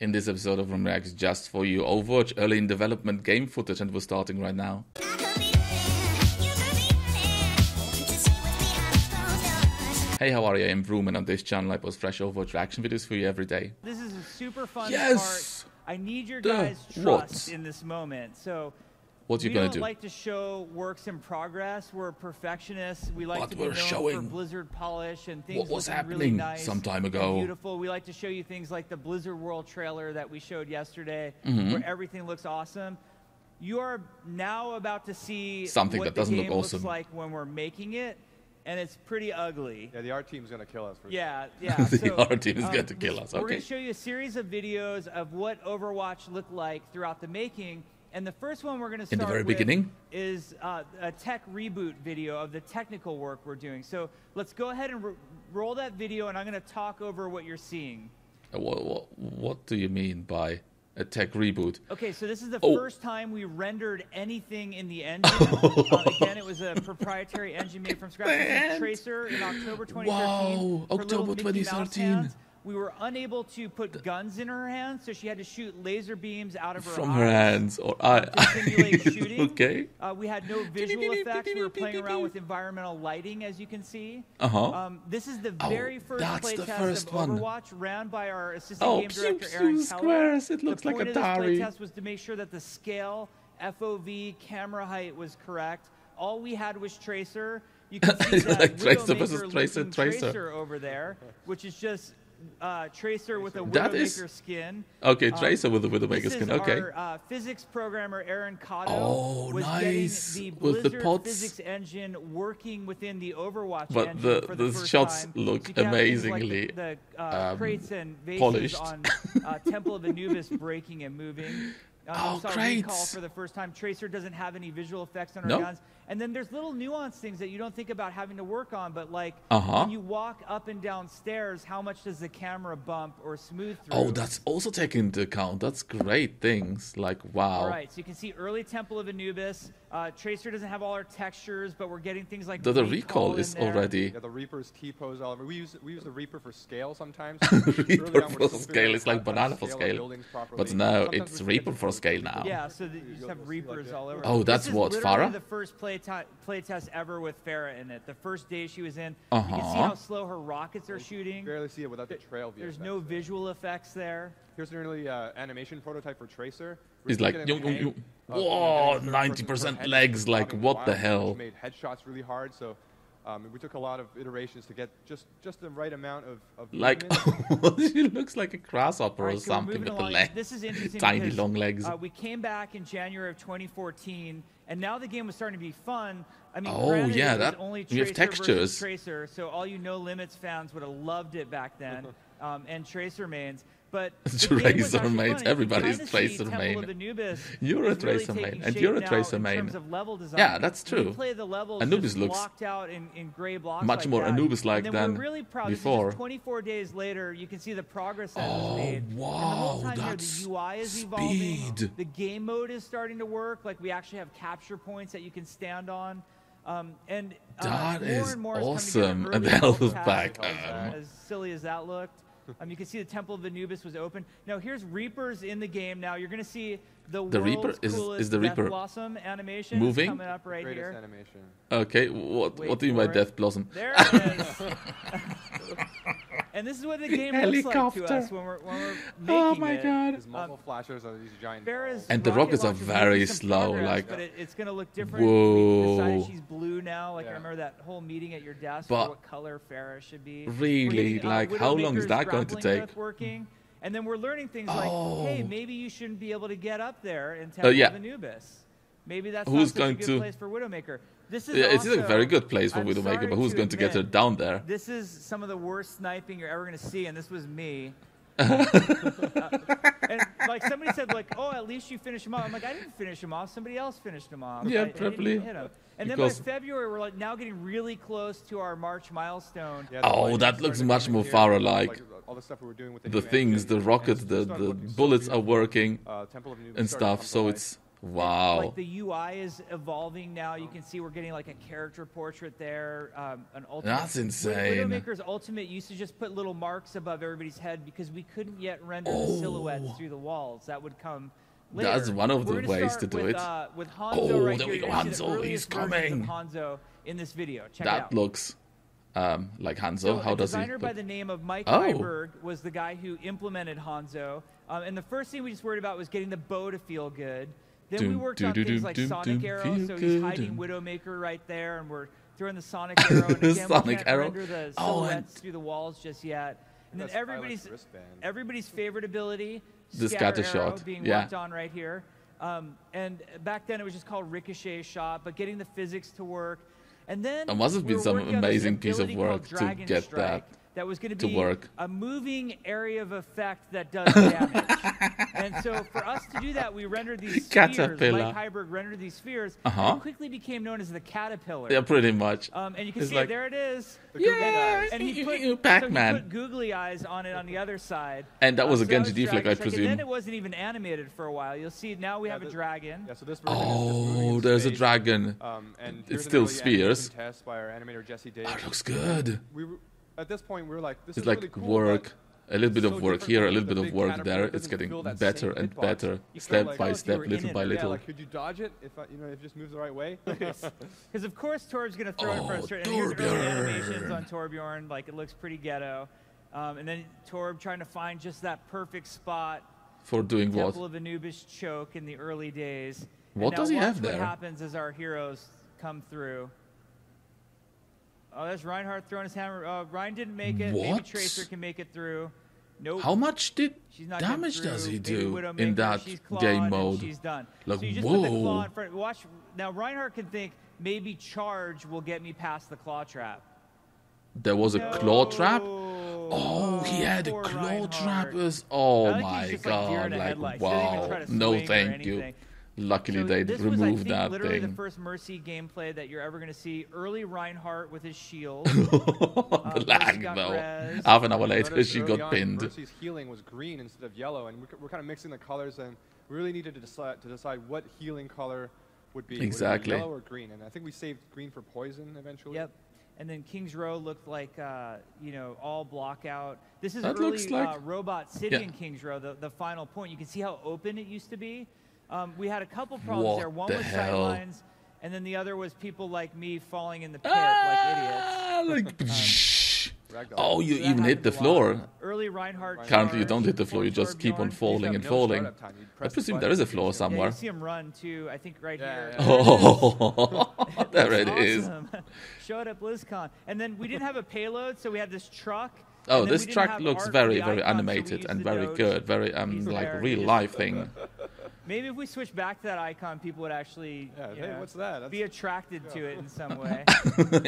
in this episode of Vroom Reacts just for you. Overwatch early in development game footage, and we're starting right now. Hey, how are you? I'm Vroom, and on this channel I post fresh Overwatch reaction videos for you every day. This is a super fun yes! part. I need your guys' trust in this moment. So what are you gonna do? We don't like to show works in progress. We're perfectionists. We like to be known for Blizzard polish and things what was happening really nice some time ago. Beautiful. We like to show you things like the Blizzard World trailer that we showed yesterday, where everything looks awesome. You are now about to see something what that doesn't the game look awesome looks like when we're making it. And it's pretty ugly. Yeah, the art team's going to kill us. Yeah. The art team is going to kill us. Okay. We're going to show you a series of videos of what Overwatch looked like throughout the making. And the first one we're going to start in the very with beginning is a tech reboot video of the technical work we're doing. So let's go ahead and roll that video, and I'm going to talk over what you're seeing. What do you mean by a tech reboot? Okay, so this is the first time we rendered anything in the engine. Again, it was a proprietary engine made from scratch. This is Tracer in October 2013. Wow, October 2013. We were unable to put guns in her hands, so she had to shoot laser beams out of her from eyes her hands or to simulate shooting. Okay. We had no visual effects. We were playing around with environmental lighting, as you can see. This is the very first playtest of Overwatch, ran by our assistant game director, Aaron Keller. It looks like a The diary. playtest was to make sure that the scale, FOV, camera height was correct. All we had was Tracer. You can see that like Tracer versus Tracer over there, which is just Tracer with a Widowmaker skin. Okay, Tracer with a Widowmaker skin. Okay. Our physics programmer Aaron Cotto was nice. getting the with Blizzard the pods. physics engine working within the Overwatch but engine for the first shots time. look so amazingly like the crates and vases polished. on Temple of Anubis breaking and moving. Great. Recall for the first time. Tracer doesn't have any visual effects on her guns. And then there's little nuance things that you don't think about having to work on, but like when you walk up and down stairs, how much does the camera bump or smooth through? Oh, that's also taken into account. That's great things. Like, wow. All right, so you can see early Temple of Anubis. Tracer doesn't have all our textures, but we're getting things like the recall is already. Yeah, the Reaper's T-pose all over. We use the Reaper for scale sometimes. Reaper for scale is like banana for scale. But now it's Reaper for scale now. Yeah, so you just have Reapers all over. Oh, that's what, Farah? The first playtest ever with Farah in it. The first day she was in. You can see how slow her rockets are shooting. You barely see it without the trail view. There's no visual effects there. Here's an early animation prototype for Tracer. He's like, whoa, 90% legs, like what the hell? We made headshots really hard, so we took a lot of iterations to get just the right amount of like, she looks like a grasshopper or something with the legs. This is interesting. Tiny long legs. We came back in January of 2014, and now the game was starting to be fun. I mean, that only we have textures. Tracer, so all you No Limits fans would have loved it back then, and Tracer mains. But Tracer mains, everybody's Tracer main. You're a Tracer main, and you're a Tracer main. Yeah, that's true. We play the levels Anubis looks blocked out in gray blocks much more Anubis-like than really proud before. 24 days later, you can see the progress that was made. Wow, and the whole time that's the UI is speed. evolving. The game mode is starting to work. Like we actually have capture points that you can stand on. That is more awesome. And the health is back. As silly as that looked. You can see the Temple of Anubis was open. Now here's Reapers in the game. Now you're going to see the Reaper is the Reaper Blossom animation moving? coming up right Greatest here. Animation. Okay, what do you mean by Death Blossom? There it is. And this is what the game looks like to us when we're making oh my god. These muzzle flashers are these giant and the rockets are very slow, like, but it's going to look different. Whoa. We decided she's blue now. Like I remember that whole meeting at your desk for what color Farah should be. Really, like how long is that going to take? Working. And then we're learning things like, hey, maybe you shouldn't be able to get up there in Temple of Anubis. Maybe that's not such a good place for Widowmaker. This is it's a very good place for Widowmaker, but who's going to get her down there? This is some of the worst sniping you're ever going to see, and this was me. And like somebody said, like, oh, at least you finished him off. I'm like, I didn't finish him off. Somebody else finished him off. Yeah, I probably. didn't hit him. And then by February, we're like now getting really close to our March milestone. Yeah, that looks much more Farah-like. All the stuff we were doing with the things, the rockets, the bullets are working and stuff. So it's Wow. Like the UI is evolving now. You can see we're getting like a character portrait there. An ultimate. That's insane. Widowmaker's ultimate used to just put little marks above everybody's head because we couldn't yet render the silhouettes through the walls. That would come later. That's one of the ways to do it. With Hanzo right there here. We go, Hanzo. He's coming. Hanzo in this video. Check it out. That looks like Hanzo. So How does he? A designer by the name of Mike Heiberg was the guy who implemented Hanzo. And the first thing we just worried about was getting the bow to feel good. Then we worked on things like Sonic Arrow, so he's hiding Widowmaker right there, and we're throwing the Sonic Arrow. And again, we can't render the silhouettes through the walls just yet. And then everybody's favorite ability, the scatter arrow, shot, being worked on right here. And back then it was just called Ricochet Shot, but getting the physics to work. And then there must have been some amazing piece of work to get that was going to be work. A moving area of effect that does damage. And so for us to do that, we rendered these spheres. Mike Heiberg rendered these spheres. And it quickly became known as the Caterpillar. Yeah, pretty much. And you can see it. There it is. Yeah, and he put Pac-Man. googly eyes on it on the other side. And that was a Genji deflect, I presume. And then it wasn't even animated for a while. You'll see now we have a dragon. Yeah, so this version is there's a dragon. And it's still spheres. Test by our animator Jesse Davis. Oh, it looks good. At this point, we were like, this is like really cool, work. A little bit of work here, a little bit of work there. It's getting better and better, step by step, little by little. Yeah, like, could you dodge it if if it just moves the right way? Because of course Torb's gonna throw it for a certain. And here's early animations on Torbjorn, like it looks pretty ghetto. And then Torb trying to find just that perfect spot for doing what? Temple of Anubis choke in the early days. What does he have there? What happens as our heroes come through? Oh, that's Reinhardt throwing his hammer. Ryan didn't make it. What? Maybe Tracer can make it through. Nope. How much damage does he do in that game mode? She's done. Like, so you just put the claw in front. Watch. Now Reinhardt can think maybe charge will get me past the claw trap. There was a claw trap? Oh, he had a claw trap. Oh my god. Like, wow. No, thank you. Luckily, they removed that thing. Literally the first Mercy gameplay that you're ever going to see. Early Reinhardt with his shield. The lag, though. Half an hour later, she got pinned. Mercy's healing was green instead of yellow, and we're kind of mixing the colors, and we really needed to decide what healing color would be. Exactly. Would it be yellow or green, and I think we saved green for poison eventually. Yep. And then King's Row looked like, all block out. This is early Robot City in King's Row, the final point. You can see how open it used to be. We had a couple problems there. One was sidelines, and then the other was people like me falling in the pit like idiots. Oh, you even hit the floor. Early Reinhardt. Currently, you don't hit the floor. You just keep on falling and falling. I presume there is a floor somewhere. Yeah, you see him run too. I think right here. Oh, there it is. Showed up BlizzCon, and then we didn't have a payload, so we had this truck. Oh, this truck looks very, very animated and very good. Very like real life thing. Maybe if we switch back to that icon, people would actually what's that? be attracted to it in some way.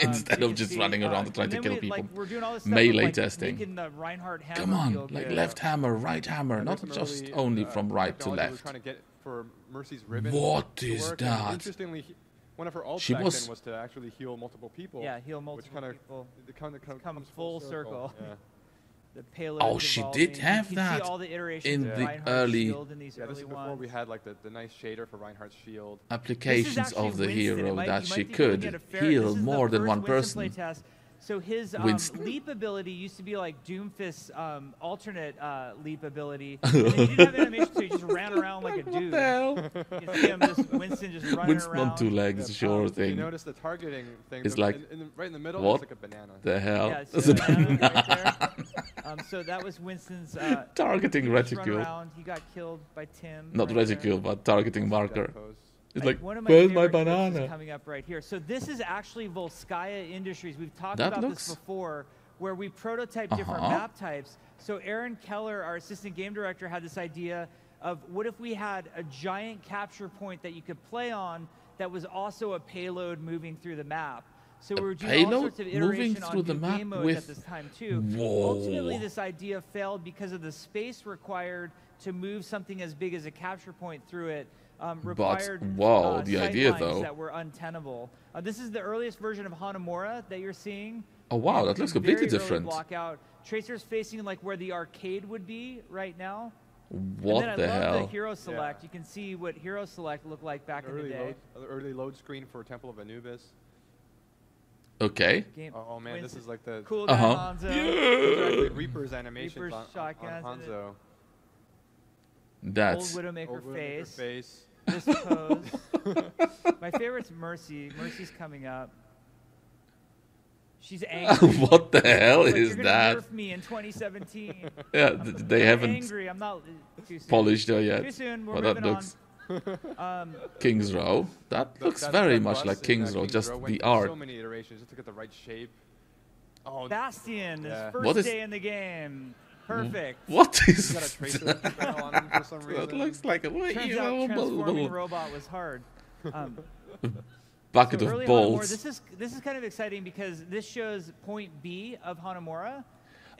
Instead of just running around and trying to kill people. We're doing all this stuff melee with, testing. Making the Reinhardt hammer Come on, feel like good. left hammer, right hammer, not just only from right to left. We're trying to get for Mercy's ribbon. What is that? Interestingly, one of her ults back then was to actually heal multiple people. Yeah, heal multiple people. It kind of comes full circle. Yeah. The payload. Oh, she did have that in the early. This is before we had like the nice shader for Reinhardt's shield. Applications of the hero that she could heal more than one person. So his leap ability used to be like Doomfist's alternate leap ability. And then he didn't have animation, so he just ran around like a dude. What the hell? You see him Winston just running Winston around. on two legs, sure thing. You notice the targeting thing. It's like right in the middle. What? It's like a banana. The hell? Yeah, it's a banana right there. So that was Winston's targeting reticule. Around. He got killed by Tim. Not reticule, but targeting marker. It's like, one of where's my favorite banana? coming up right here. So this is actually Volskaya Industries. We've talked about this before, where we prototype different map types. So Aaron Keller, our assistant game director, had this idea of what if we had a giant capture point that you could play on that was also a payload moving through the map. So we were doing all sorts of iteration on new game modes at this time too. Ultimately, this idea failed because of the space required to move something as big as a capture point through it. Required the idea though that were untenable. This is the earliest version of Hanamura that you're seeing. Oh wow, that looks completely different. Block out. Tracer's facing like where the arcade would be right now. What and the then I love hell? the hero select. You can see what hero select looked like back in the day. Early load screen for Temple of Anubis. Okay. Oh man, this is like the cool guy Hanzo. Yeah. Reaper's animations Reaper's on shotguns Hanzo. That's Old Widowmaker face. face. This pose. My favorite's Mercy. Mercy's coming up. She's angry. What the hell like, is you're that? Nerf me in 2017. Yeah, they haven't angry. I'm not too soon. polished her yet. Too soon. We're But that moving looks on. King's Row. That looks very much like King's Row, just the art. So many iterations just to get the right shape. Oh, Bastion, his yeah. first day in the game. Perfect. What is He's got a tracer spell on him for some reason. That looks like a Turns out transforming robot was hard. bucket So of early balls. Hanamura, this is kind of exciting because this shows point B of Hanamura.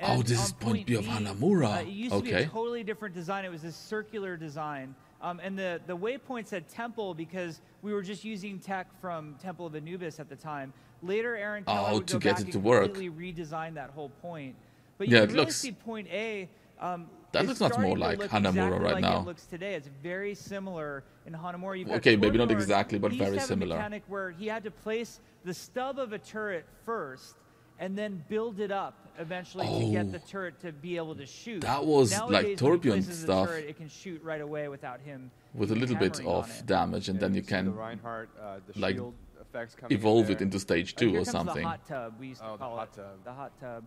Oh, And this on is point B of Hanamura. It used to be a totally different design. It was this circular design. And the waypoint said temple because we were just using tech from Temple of Anubis at the time. Later, Aaron Keller would to go get back it and to work. completely redesign that whole point. But you Yeah, can it really looks- see point A. That is looks much more starting to like look Hanamura exactly right like now. It looks today. It's very similar in Hanamura. You've got Okay, maybe not Torbjorn. exactly, but He used very to have similar. A mechanic where he had to place the stub of a turret first and then build it up eventually to get the turret to be able to shoot. That was Nowadays, like when he Torbjorn places the stuff turret, it can shoot right away without him with a little bit hammering on of it. damage, and then you see can the Reinhardt, the like, shield effects coming evolve in it there. into stage Here 2 or comes something. The hot tub, we used to Oh, the call hot it. tub. The hot tub.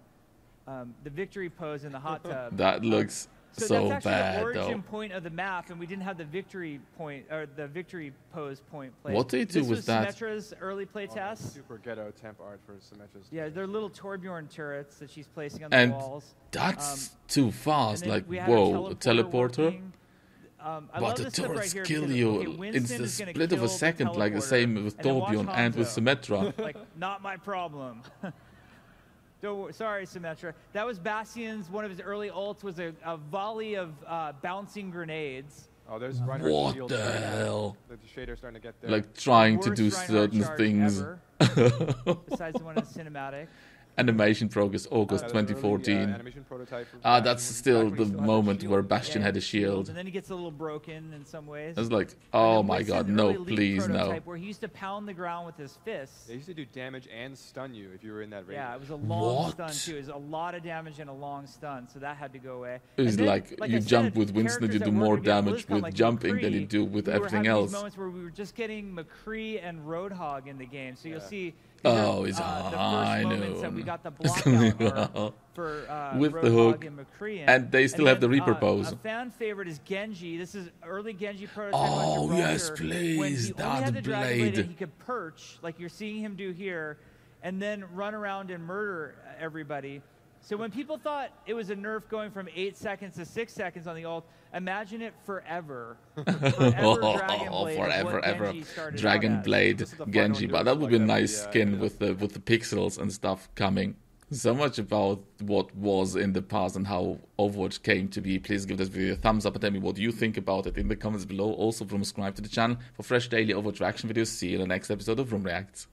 The victory pose in the hot tub. That looks So so that's actually bad, the origin though. point of the map, and we didn't have the victory point or the victory pose point place. What do you do this with was that? Symmetra's early play test. Super ghetto temp art for Symmetra's. Yeah, they're little Torbjorn turrets that she's placing on the And walls. that's too fast. And then Like, we had our whoa, a teleporter? working. I But love the this clip right turrets here kill because, you okay, in Winston the is gonna split of kill a the second, like the teleporter, same with and then watch Torbjorn and with Hanzo. Symmetra. Like, not my problem. Sorry, Symmetra. That was Bastion's, one of his early ults was a volley of bouncing grenades. Oh, there's Reinhardt What shield the starting to- hell? The shader's starting to get there. Like trying to Worst do Reinhardt certain charge things. ever, besides the one in the cinematic. Animation progress August That was early, 2014. animation prototype for That's Bastion, still back when the he still had moment shield. where Bastion Yeah, had a shield. And then he gets a little broken in some ways. It's like, And oh then my Winston's god, no, early Leap please, no. prototype Where he used to pound the ground with his fists. They used to do damage and stun you if you were in that range. Yeah, it was a long What? stun too. It was a lot of damage and a long stun, so that had to go away. It's And then, like I you said, jump with Winston, you characters do that were more gonna be on damage BlizzCon, with like jumping than you McCree, do with we were everything having else. These moments where we were just getting McCree and Roadhog in the game, so you'll Yeah. see. Oh, the it's first moments that we got the block out for With the Roadhog hook. and McCree. And they still have the then, Reaper pose. A fan favorite is Genji. This is early Genji prototype. Oh, on yes, Gibraltar, please, when he only had that the Dragon Blade blade. and he could perch, like you're seeing him do here, and then run around and murder everybody. So when people thought it was a nerf going from 8 seconds to 6 seconds on the ult, imagine it forever. Forever Dragon Blade. Forever, ever. Genji started Dragon out as. Blade This is the fun Genji, one but to that would be a like nice every, skin you know. with the pixels and stuff coming. So much about what was in the past and how Overwatch came to be. Please give this video a thumbs up and tell me what you think about it in the comments below. Also, subscribe to the channel for fresh daily Overwatch reaction videos. See you in the next episode of Vroom Reacts.